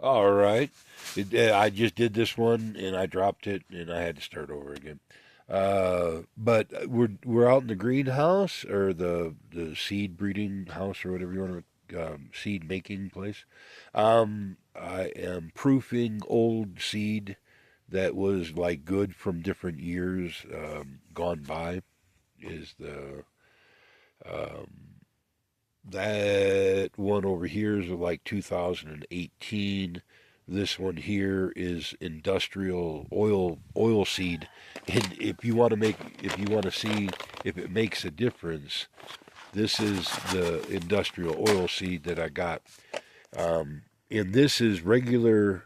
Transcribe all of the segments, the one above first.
All right. I just did this one and I dropped it and I had to start over again. But we're out in the greenhouse or the seed breeding house or whatever you want to seed making place. I am proofing old seed that was like good from different years gone by. Is the um, That one over here is like 2018. This one here is industrial oil seed. And if you want to see if it makes a difference, this is the industrial oil seed that I got. And this is regular.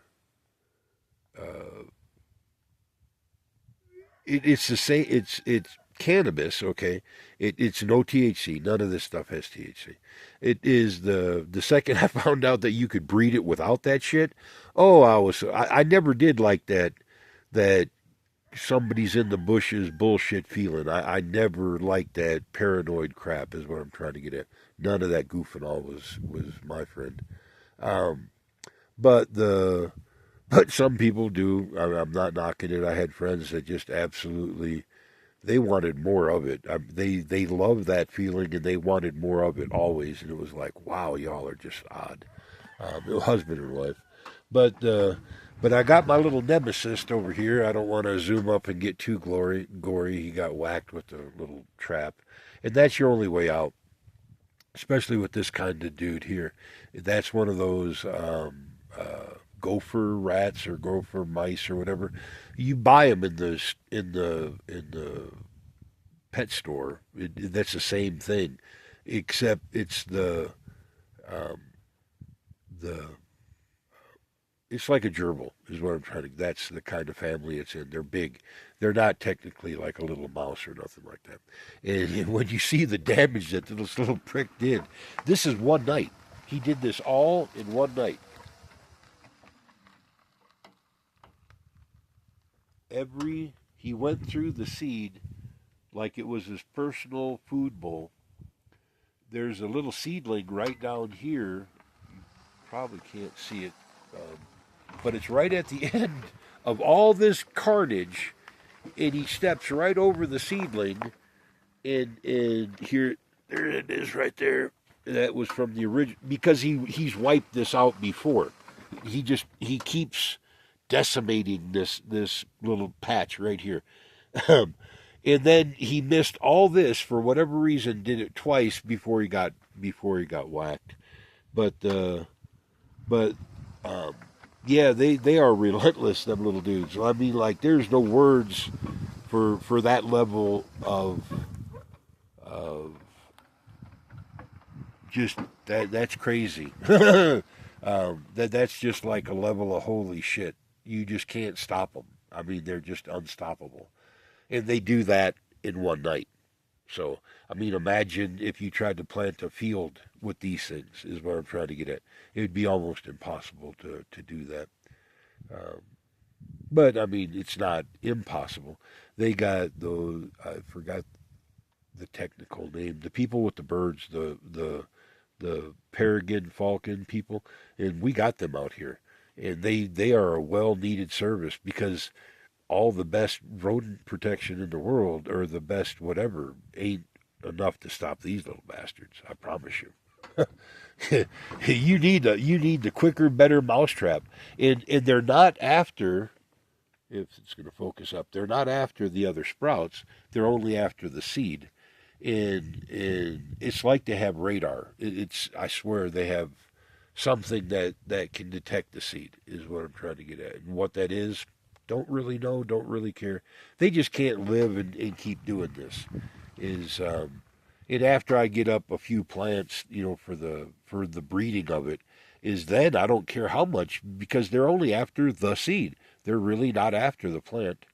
Uh, it's the same. It's cannabis. Okay, it's no THC. None of this stuff has THC. It is the second I found out that you could breed it without that shit. Oh, I never did like that somebody's in the bushes bullshit feeling. I never liked that paranoid crap. Is what I'm trying to get at. None of that goof and all was my friend. Um, but the but some people do. I'm not knocking it. I had friends that just absolutely they wanted more of it. They loved that feeling and they wanted more of it always. And it was like, wow, y'all are just odd. Husband and wife. But but I got my little nemesis over here. I don't want to zoom up and get too gory. He got whacked with the little trap, and that's your only way out, especially with this kind of dude here. That's one of those gopher rats or gopher mice or whatever. You buy them in the pet store. That's the same thing, except it's um, the it's like a gerbil is what I'm trying to. That's the kind of family it's in. They're big. They're not technically like a little mouse or nothing like that. And when you see the damage that this little prick did, this is one night. He did this all in one night. He went through the seed like it was his personal food bowl. There's a little seedling right down here. Probably can't see it, but it's right at the end of all this carnage, and he steps right over the seedling, and here, there it is, right there. That was from the original because he's wiped this out before. He keeps decimating this little patch right here. And then he missed all this for whatever reason. Did it twice before he got whacked. But but um, yeah, they are relentless. Them little dudes. I mean, like there's no words for that level of just that's crazy. That's just like a level of holy shit. You just can't stop them. I mean, they're just unstoppable, and they do that in one night. So, I mean, imagine if you tried to plant a field with these things, is what I'm trying to get at. It would be almost impossible to do that. Um, but, I mean, it's not impossible. They got those, I forgot the technical name, the people with the birds, the peregrine falcon people, and we got them out here. And they are a well needed service because all the best rodent protection in the world or the best whatever ain't enough to stop these little bastards. I promise you. You need the quicker, better mousetrap, and they're not after. If it's going to focus up, they're not after the other sprouts. They're only after the seed, and it's like they have radar. It's I swear they have something that can detect the seed is what I'm trying to get at. And what that is, don't really know, don't really care. They just can't live and keep doing this. Is and after I get up a few plants, for the breeding of it, is then I don't care how much because they're only after the seed. They're really not after the plant.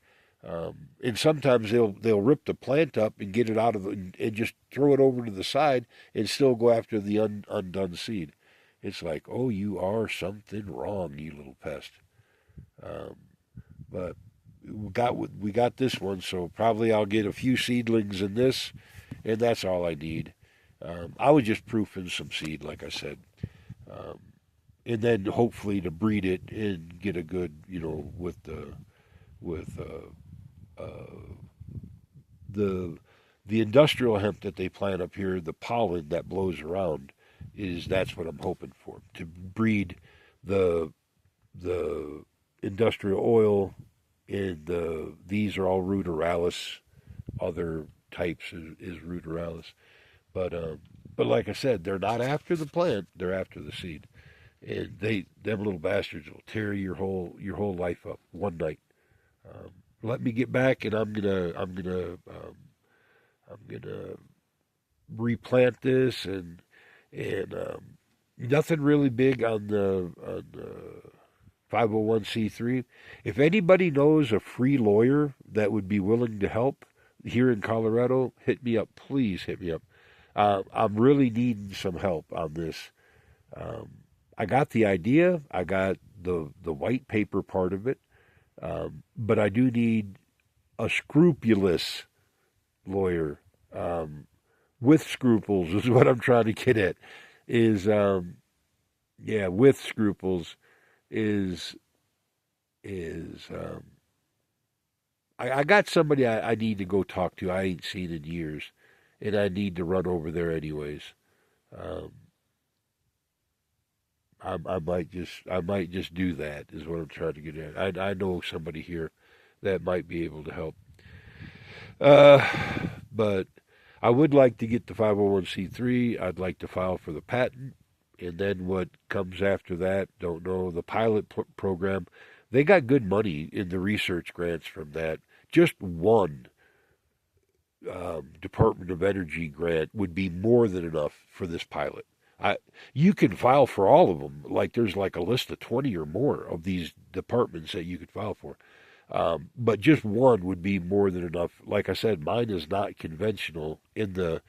And sometimes they'll rip the plant up and get it out of and just throw it over to the side and still go after the undone seed. It's like, oh, you are something wrong, you little pest. Um, but we got this one, so probably I'll get a few seedlings in this, and that's all I need. I was just proofing some seed, like I said. Um, and then hopefully to breed it and get a good, with with the the industrial hemp that they plant up here, the pollen that blows around that's what I'm hoping for, to breed the the industrial oil, and these are all ruderalis. Other types is ruderalis, but but like I said, they're not after the plant; they're after the seed, and them little bastards will tear your whole life up one night. Um, Let me get back, and I'm gonna replant this, and nothing really big on the 501c3. If anybody knows a free lawyer that would be willing to help here in Colorado, hit me up. Please hit me up. I'm really needing some help on this. Um, I got the idea. I got the white paper part of it, but I do need a scrupulous lawyer, um, with scruples is what I'm trying to get at. Is Yeah, with scruples is is I got somebody I need to go talk to. I ain't seen in years, and I need to run over there anyways. Um, I might just do that is what I'm trying to get at. I know somebody here that might be able to help. Uh, but I would like to get the 501c3. I'd like to file for the patent, and then what comes after that, don't know. The pilot program, they got good money in the research grants from that. Just one Department of Energy grant would be more than enough for this pilot. I, you can file for all of them. Like there's like a list of 20 or more of these departments that you could file for. But just one would be more than enough. Like I said, mine is not conventional in the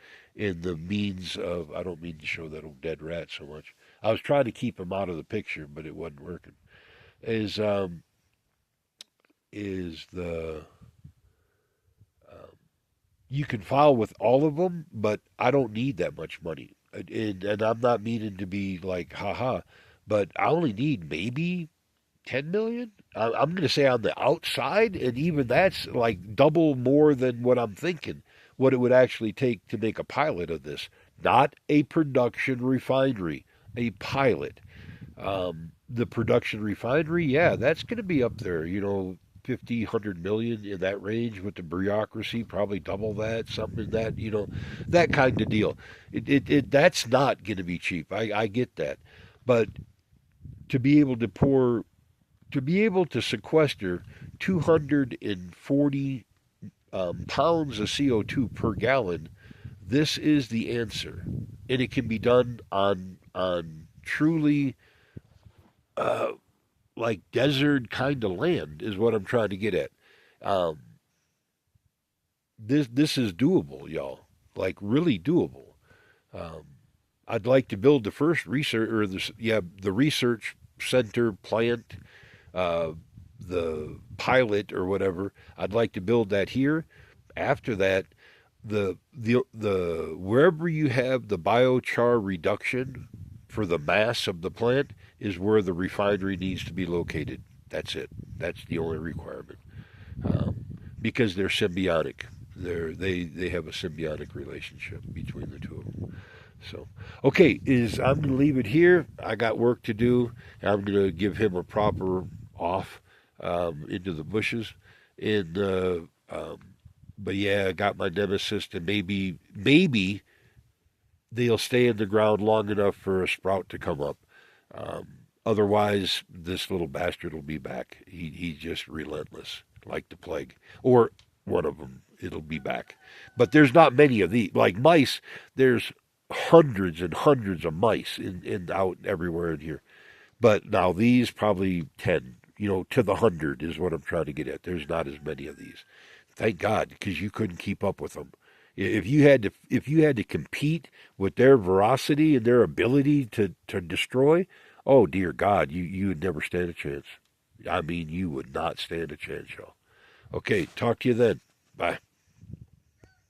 means of. I don't mean to show that old dead rat so much. I was trying to keep him out of the picture, but it wasn't working. Is is the You can file with all of them, but I don't need that much money. And I'm not meaning to be like, haha, but I only need maybe 10 million. I'm going to say on the outside, and even that's like double more than what I'm thinking, what it would actually take to make a pilot of this. Not a production refinery, a pilot. The production refinery, yeah, that's going to be up there, 50, 100 million in that range with the bureaucracy, probably double that, something in that, that kind of deal. That's not going to be cheap. I get that. But to be able to to be able to sequester 240 pounds of CO2 per gallon, this is the answer. And it can be done on truly uh, like desert kind of land is what I'm trying to get at. Um, this is doable, y'all. Like really doable. Um, I'd like to build the first research or the research center plant, uh, the pilot or whatever. I'd like to build that here. After that, the wherever you have the biochar reduction for the mass of the plant is where the refinery needs to be located. That's it. That's the only requirement, um, because they're symbiotic. They have a symbiotic relationship between the two of them. So, okay, is I'm going to leave it here. I got work to do. I'm going to give him a proper off, into the bushes, and but yeah, I got my nemesis, and maybe they'll stay in the ground long enough for a sprout to come up. Um, Otherwise, this little bastard will be back. He's just relentless, like the plague, or one of them. It'll be back. But there's not many of these. Like mice, there's hundreds and hundreds of mice in out everywhere in here. But now these probably 10, to the 100 is what I'm trying to get at. There's not as many of these. Thank God, because you couldn't keep up with them. If you had to compete with their veracity and their ability to destroy, oh dear God, you would never stand a chance. I mean, you would not stand a chance, y'all. Okay, talk to you then. Bye.